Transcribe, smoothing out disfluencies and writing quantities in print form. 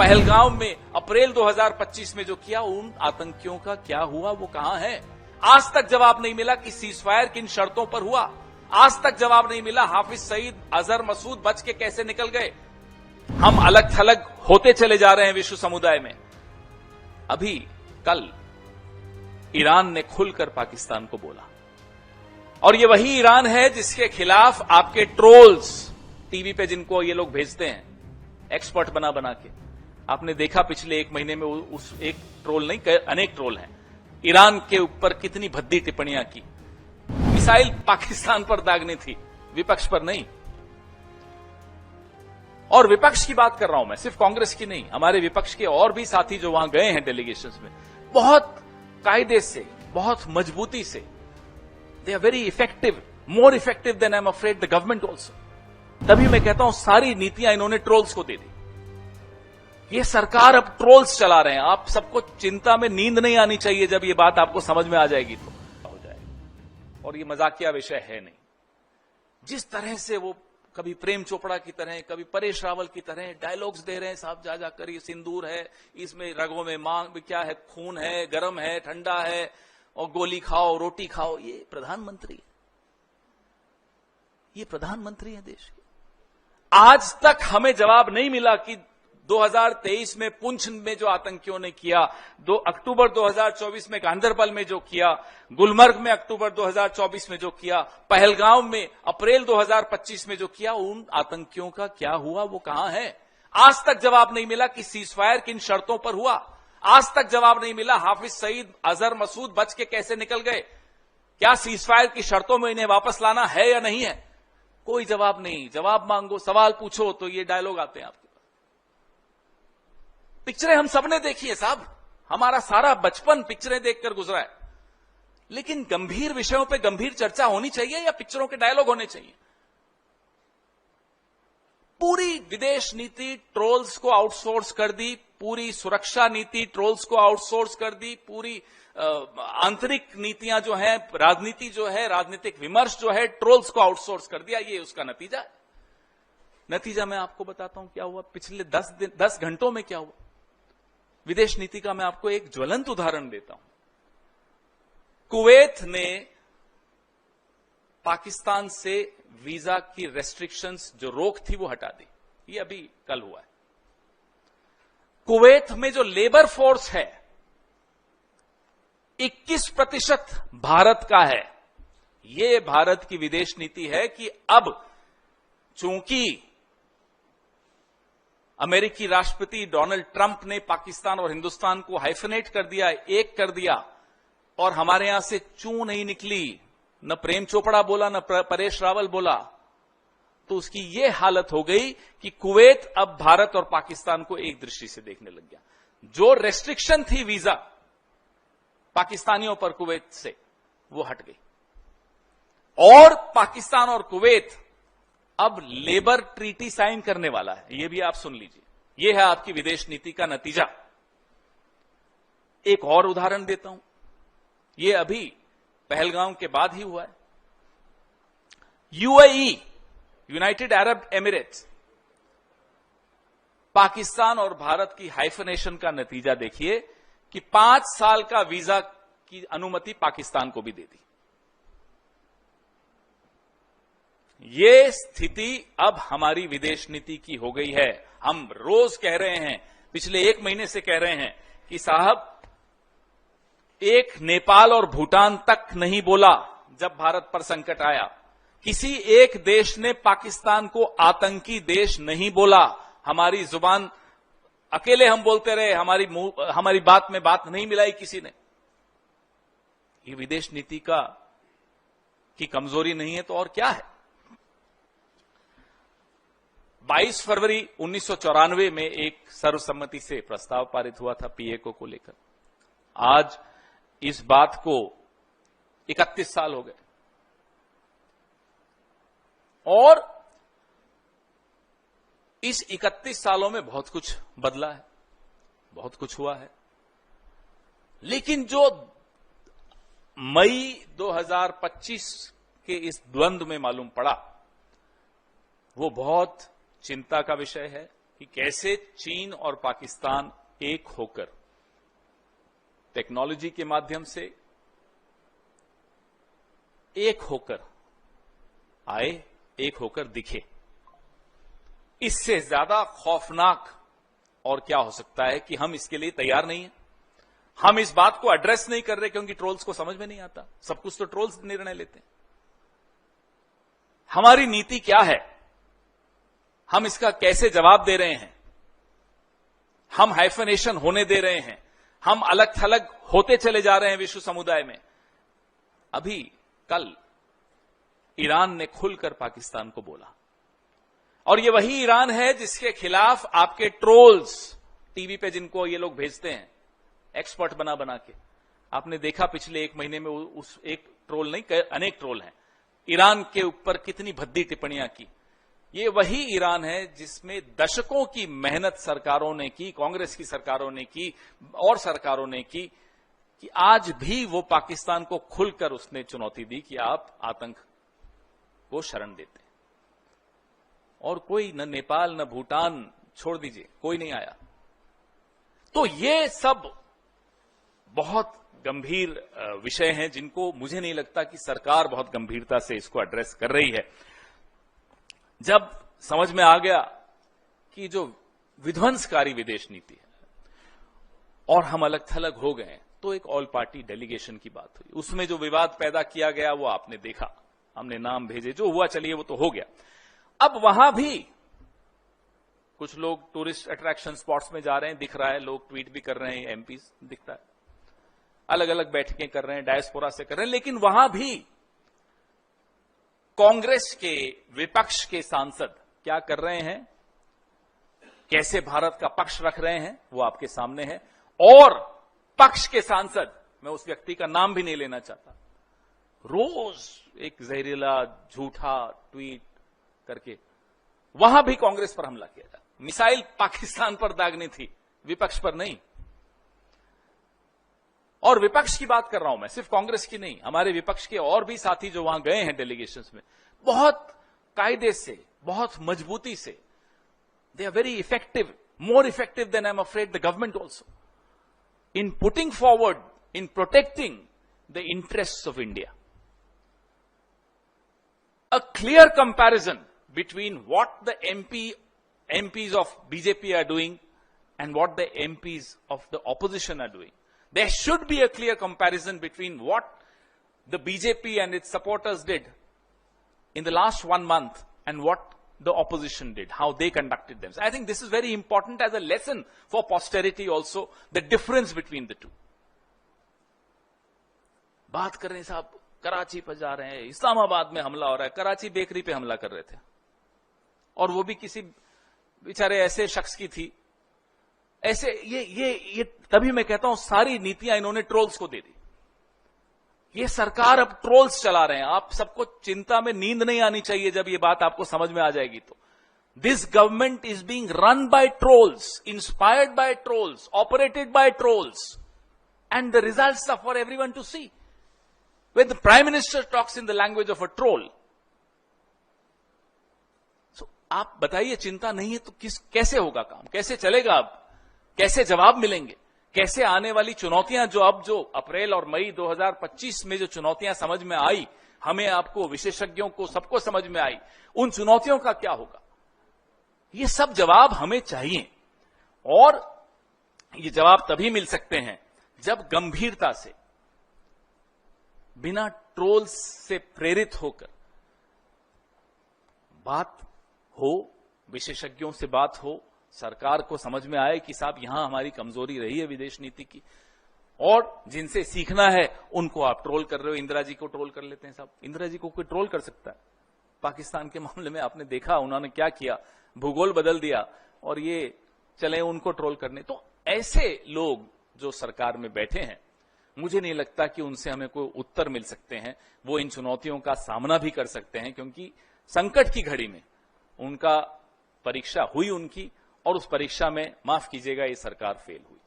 पहलगाम में अप्रैल 2025 में जो किया, उन आतंकियों का क्या हुआ, वो कहां है? आज तक जवाब नहीं मिला कि सीजफायर किन शर्तों पर हुआ। आज तक जवाब नहीं मिला हाफिज सईद, अजहर मसूद बच के कैसे निकल गए। हम अलग थलग होते चले जा रहे हैं विश्व समुदाय में। अभी कल ईरान ने खुलकर पाकिस्तान को बोला, और ये वही ईरान है जिसके खिलाफ आपके ट्रोल्स टीवी पे, जिनको ये लोग भेजते हैं एक्सपर्ट बना बना के, आपने देखा पिछले एक महीने में उस एक ट्रोल नहीं, अनेक ट्रोल हैं, ईरान के ऊपर कितनी भद्दी टिप्पणियां की। मिसाइल पाकिस्तान पर दागनी थी, विपक्ष पर नहीं। और विपक्ष की बात कर रहा हूं मैं, सिर्फ कांग्रेस की नहीं, हमारे विपक्ष के और भी साथी जो वहां गए हैं डेलीगेशंस में, बहुत कायदे से, बहुत मजबूती से, they are very effective, more effective than I am afraid the government also. तभी मैं कहता हूं सारी नीतियां इन्होंने ट्रोल्स को दे दी। ये सरकार अब ट्रोल्स चला रहे हैं। आप सबको चिंता में नींद नहीं आनी चाहिए, जब ये बात आपको समझ में आ जाएगी तो हो जाएगा। और ये मजाकिया विषय है नहीं। जिस तरह से वो कभी प्रेम चोपड़ा की तरह, कभी परेश रावल की तरह डायलॉग्स दे रहे हैं, साहब जा जाकर ये सिंदूर है, इसमें रगों में मांग क्या है, खून है, गर्म है, ठंडा है, और गोली खाओ, रोटी खाओ। ये प्रधानमंत्री है, ये प्रधानमंत्री है देश के। आज तक हमें जवाब नहीं मिला कि 2023 में पुंछ में जो आतंकियों ने किया, 2 अक्टूबर 2024 में गांधरबल में जो किया, गुलमर्ग में अक्टूबर 2024 में जो किया, पहलगाम में अप्रैल 2025 में जो किया, उन आतंकियों का क्या हुआ, वो कहां है? आज तक जवाब नहीं मिला कि सीजफायर किन शर्तों पर हुआ। आज तक जवाब नहीं मिला हाफिज सईद, अजहर मसूद बच के कैसे निकल गए। क्या सीजफायर की शर्तों में इन्हें वापस लाना है या नहीं है? कोई जवाब नहीं। जवाब मांगो, सवाल पूछो तो ये डायलॉग आते हैं आपके पास। पिक्चरें हम सबने देखी है साहब, हमारा सारा बचपन पिक्चरें देखकर गुजरा है। लेकिन गंभीर विषयों पे गंभीर चर्चा होनी चाहिए या पिक्चरों के डायलॉग होने चाहिए? पूरी विदेश नीति ट्रोल्स को आउटसोर्स कर दी, पूरी सुरक्षा नीति ट्रोल्स को आउटसोर्स कर दी, पूरी आंतरिक नीतियां जो है, राजनीति जो है, राजनीतिक विमर्श जो है, ट्रोल्स को आउटसोर्स कर दिया। ये उसका नतीजा है। नतीजा मैं आपको बताता हूं क्या हुआ पिछले 10 घंटों में। क्या हुआ विदेश नीति का, मैं आपको एक ज्वलंत उदाहरण देता हूं। कुवैत ने पाकिस्तान से वीजा की रेस्ट्रिक्शंस, जो रोक थी, वो हटा दी। ये अभी कल हुआ है। कुवैत में जो लेबर फोर्स है 21% भारत का है। ये भारत की विदेश नीति है कि अब चूंकि अमेरिकी राष्ट्रपति डोनाल्ड ट्रंप ने पाकिस्तान और हिंदुस्तान को हाइफनेट कर दिया, एक कर दिया, और हमारे यहां से चू नहीं निकली, न प्रेम चोपड़ा बोला, न परेश रावल बोला, तो उसकी यह हालत हो गई कि कुवैत अब भारत और पाकिस्तान को एक दृष्टि से देखने लग गया। जो रेस्ट्रिक्शन थी वीजा पाकिस्तानियों पर कुवैत से, वो हट गई। और पाकिस्तान और कुवैत अब लेबर ट्रीटी साइन करने वाला है। यह भी आप सुन लीजिए, यह है आपकी विदेश नीति का नतीजा। एक और उदाहरण देता हूं, यह अभी पहलगाम के बाद ही हुआ है। UAE, United Arab Emirates, Pakistan और भारत की हाइफनेशन का नतीजा देखिए कि 5 साल का वीजा की अनुमति पाकिस्तान को भी दे दी। ये स्थिति अब हमारी विदेश नीति की हो गई है। हम रोज कह रहे हैं, पिछले 1 महीने से कह रहे हैं कि साहब, एक नेपाल और भूटान तक नहीं बोला जब भारत पर संकट आया। किसी एक देश ने पाकिस्तान को आतंकी देश नहीं बोला। हमारी जुबान अकेले हम बोलते रहे, हमारी बात में बात नहीं मिलाई किसी ने। ये विदेश नीति की कमजोरी नहीं है तो और क्या है? 22 फरवरी 1994 में एक सर्वसम्मति से प्रस्ताव पारित हुआ था पीएको को लेकर। आज इस बात को 31 साल हो गए और इस 31 सालों में बहुत कुछ बदला है, बहुत कुछ हुआ है। लेकिन जो मई 2025 के इस द्वंद्व में मालूम पड़ा, वो बहुत चिंता का विषय है। कि कैसे चीन और पाकिस्तान एक होकर टेक्नोलॉजी के माध्यम से एक होकर आए, एक होकर दिखे। इससे ज्यादा खौफनाक और क्या हो सकता है कि हम इसके लिए तैयार नहीं हैं। हम इस बात को एड्रेस नहीं कर रहे क्योंकि ट्रोल्स को समझ में नहीं आता। सब कुछ तो ट्रोल्स निर्णय लेते हैं। हमारी नीति क्या है, हम इसका कैसे जवाब दे रहे हैं। हम हाइफनेशन होने दे रहे हैं, हम अलग थलग होते चले जा रहे हैं विश्व समुदाय में। अभी कल ईरान ने खुलकर पाकिस्तान को बोला, और ये वही ईरान है जिसके खिलाफ आपके ट्रोल्स टीवी पे, जिनको ये लोग भेजते हैं एक्सपर्ट बना बना के, आपने देखा पिछले एक महीने में उस एक ट्रोल नहीं, अनेक ट्रोल हैं, ईरान के ऊपर कितनी भद्दी टिप्पणियां की। ये वही ईरान है जिसमें दशकों की मेहनत सरकारों ने की, कांग्रेस की सरकारों ने की और सरकारों ने की, कि आज भी वो पाकिस्तान को खुलकर उसने चुनौती दी कि आप आतंक को शरण देते हैं। और कोई न नेपाल न भूटान, छोड़ दीजिए, कोई नहीं आया। तो ये सब बहुत गंभीर विषय हैं जिनको मुझे नहीं लगता कि सरकार बहुत गंभीरता से इसको एड्रेस कर रही है। जब समझ में आ गया कि जो विध्वंसकारी विदेश नीति है और हम अलग थलग हो गए, तो एक ऑल पार्टी डेलीगेशन की बात हुई। उसमें जो विवाद पैदा किया गया वो आपने देखा, हमने नाम भेजे, जो हुआ चलिए वो तो हो गया। अब वहां भी कुछ लोग टूरिस्ट अट्रैक्शन स्पॉट्स में जा रहे हैं, दिख रहा है, लोग ट्वीट भी कर रहे हैं, एमपी दिखता है, अलग अलग बैठकें कर रहे हैं, डायस्पोरा से कर रहे हैं, लेकिन वहां भी कांग्रेस के विपक्ष के सांसद क्या कर रहे हैं, कैसे भारत का पक्ष रख रहे हैं, वो आपके सामने है। और पक्ष के सांसद, मैं उस व्यक्ति का नाम भी नहीं लेना चाहता, रोज एक जहरीला झूठा ट्वीट करके वहां भी कांग्रेस पर हमला किया था। मिसाइल पाकिस्तान पर दागनी थी, विपक्ष पर नहीं। और विपक्ष की बात कर रहा हूं मैं, सिर्फ कांग्रेस की नहीं, हमारे विपक्ष के और भी साथी जो वहां गए हैं डेलीगेशंस में, बहुत कायदे से, बहुत मजबूती से, they are very effective, more effective than I am afraid the government also, in putting forward, in protecting the interests of India. A clear comparison between what the MPs of BJP are doing and what the MPs of the opposition are doing. There should be a clear comparison between what the BJP and its supporters did in the last 1 month and what the opposition did, how they conducted themselves. I think this is very important as a lesson for posterity also, the difference between the two. बात कर रहे हैं साहब, कराची पर जा रहे हैं, इस्लामाबाद में हमला हो रहा है, कराची बेकरी पे हमला कर रहे थे, और वो भी किसी बेचारे ऐसे शख्स की थी। ऐसे ये तभी मैं कहता हूं सारी नीतियां इन्होंने ट्रोल्स को दे दी। ये सरकार अब ट्रोल्स चला रहे हैं। आप सबको चिंता में नींद नहीं आनी चाहिए जब ये बात आपको समझ में आ जाएगी तो। This government is being run by trolls, inspired by trolls, operated by trolls, and the results are for everyone to see. When the Prime Minister talks in the language of a troll, so आप बताइए, चिंता नहीं है तो कैसे होगा काम, कैसे चलेगा, अब कैसे जवाब मिलेंगे, कैसे आने वाली चुनौतियां जो अप्रैल और मई 2025 में जो चुनौतियां समझ में आई, हमें, आपको, विशेषज्ञों को, सबको समझ में आई, उन चुनौतियों का क्या होगा, ये सब जवाब हमें चाहिए। और ये जवाब तभी मिल सकते हैं जब गंभीरता से, बिना ट्रोल्स से प्रेरित होकर बात हो, विशेषज्ञों से बात हो, सरकार को समझ में आए कि साहब यहां हमारी कमजोरी रही है विदेश नीति की, और जिनसे सीखना है उनको आप ट्रोल कर रहे हो। इंदिरा जी को ट्रोल कर लेते हैं साहब, इंदिरा जी को कोई ट्रोल कर सकता है? पाकिस्तान के मामले में आपने देखा उन्होंने क्या किया, भूगोल बदल दिया, और ये चले उनको ट्रोल करने। तो ऐसे लोग जो सरकार में बैठे हैं, मुझे नहीं लगता कि उनसे हमें कोई उत्तर मिल सकते हैं। वो इन चुनौतियों का सामना भी कर सकते हैं, क्योंकि संकट की घड़ी में उनका परीक्षा हुई उनकी, और उस परीक्षा में, माफ कीजिएगा, ये सरकार फेल हुई।